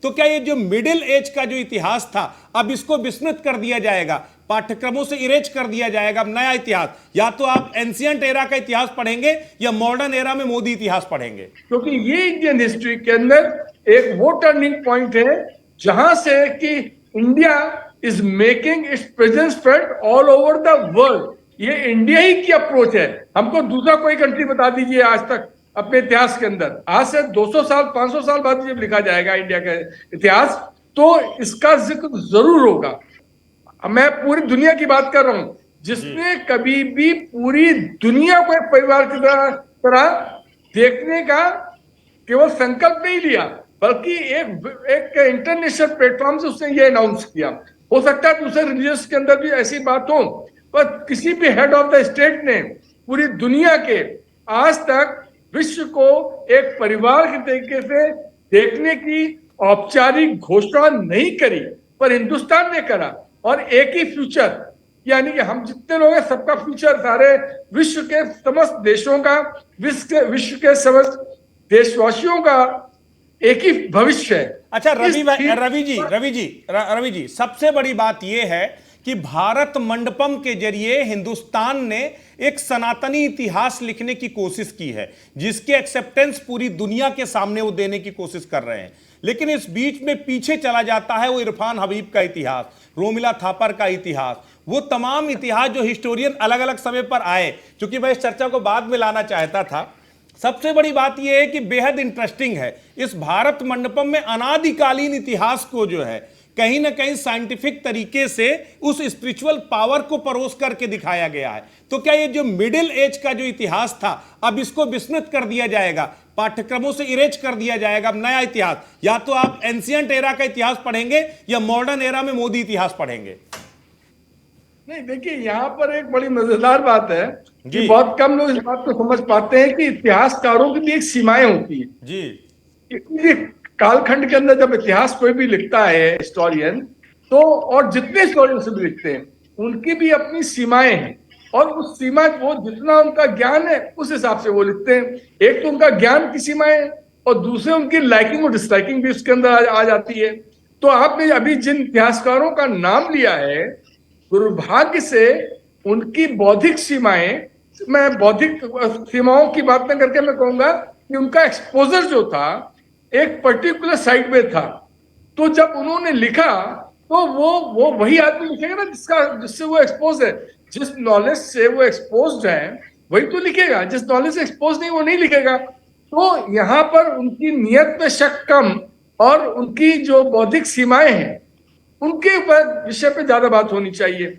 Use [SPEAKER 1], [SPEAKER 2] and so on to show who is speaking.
[SPEAKER 1] तो क्या ये जो मिडिल एज का जो इतिहास था अब इसको विस्मृत कर दिया जाएगा, पाठ्यक्रमों से इरेज कर दिया जाएगा? अब नया इतिहास, या तो आप एंशियंट एरा का इतिहास पढ़ेंगे या मॉडर्न एरा में मोदी इतिहास पढ़ेंगे।
[SPEAKER 2] क्योंकि ये इंडियन हिस्ट्री के अंदर एक वो टर्निंग पॉइंट है जहां से कि India is making it's presence felt all over the world. ये इंडिया ही की अप्रोच है। हमको दूसरा कोई कंट्री बता दीजिए आज तक अपने इतिहास के अंदर, आज से 200 साल 500 साल बाद जब लिखा जाएगा इंडिया का इतिहास, तो इसका जिक्र जरूर होगा। मैं पूरी दुनिया की बात कर रहा हूं, जिसने कभी भी पूरी दुनिया को एक परिवार की तरह देखने का केवल संकल्प नहीं लिया, बल्कि एक इंटरनेशनल प्लेटफॉर्म से उसने ये अनाउंस किया। हो सकता है दूसरे रिलीजन्स के अंदर भी ऐसी बात हो, पर किसी भी हेड ऑफ द स्टेट ने पूरी दुनिया के आज तक विश्व को एक परिवार के तरीके से देखने की औपचारिक घोषणा नहीं करी, पर हिंदुस्तान ने करा। और एक ही फ्यूचर, यानी कि हम जितने लोग हैं सबका फ्यूचर, सारे विश्व के समस्त देशों का, विश्व के समस्त देशवासियों का एक ही भविष्य है।
[SPEAKER 1] अच्छा रवि जी, सबसे बड़ी बात यह है कि भारत मंडपम के जरिए हिंदुस्तान ने एक सनातनी इतिहास लिखने की कोशिश की है, जिसके एक्सेप्टेंस पूरी दुनिया के सामने वो देने की कोशिश कर रहे हैं। लेकिन इस बीच में पीछे चला जाता है वो इरफान हबीब का इतिहास, रोमिला थापर का इतिहास, वो तमाम इतिहास जो हिस्टोरियन अलग अलग समय पर आए। क्योंकि मैं इस चर्चा को बाद में लाना चाहता था, सबसे बड़ी बात यह है कि बेहद इंटरेस्टिंग है, इस भारत मंडपम में अनादिकालीन इतिहास को जो है कहीं ना कहीं साइंटिफिक तरीके से उस स्पिरिचुअल पावर को परोस करके दिखाया गया है। तो क्या ये जो मिडिल एज का जो इतिहास था अब इसको विस्मृत कर दिया जाएगा, पाठ्यक्रमों से इरेज कर दिया जाएगा? अब नया इतिहास, या तो आप एंशियंट एरा का इतिहास पढ़ेंगे या मॉडर्न एरा में मोदी इतिहास पढ़ेंगे।
[SPEAKER 2] नहीं, देखिए यहाँ पर एक बड़ी मजेदार बात है कि बहुत कम लोग इस बात को समझ पाते हैं कि इतिहासकारों की भी एक सीमाएं होती है जी। कालखंड के अंदर जब इतिहास कोई भी लिखता है हिस्टोरियन, तो और जितने हिस्टोरियन से भी लिखते हैं उनकी भी अपनी सीमाएं हैं, और उस सीमा, वो जितना उनका ज्ञान है उस हिसाब से वो लिखते हैं। एक तो उनका ज्ञान की सीमाएं, और दूसरे उनकी लाइकिंग और डिसलाइकिंग भी उसके अंदर आ जाती है। तो आपने अभी जिन इतिहासकारों का नाम लिया है, दुर्भाग्य से उनकी बौद्धिक सीमाएं, मैं बौद्धिक सीमाओं की बात न करके मैं कहूंगा कि उनका एक्सपोजर जो था एक पर्टिकुलर साइड में था। तो जब उन्होंने लिखा तो वो वही आदमी लिखेगा ना जिससे वो एक्सपोज है। जिस नॉलेज से वो एक्सपोज्ड है वही तो लिखेगा, जिस नॉलेज से एक्सपोज नहीं वो नहीं लिखेगा। तो यहाँ पर उनकी नियत में शक कम, और उनकी जो बौद्धिक सीमाएं हैं उनके विषय पे ज्यादा बात होनी चाहिए।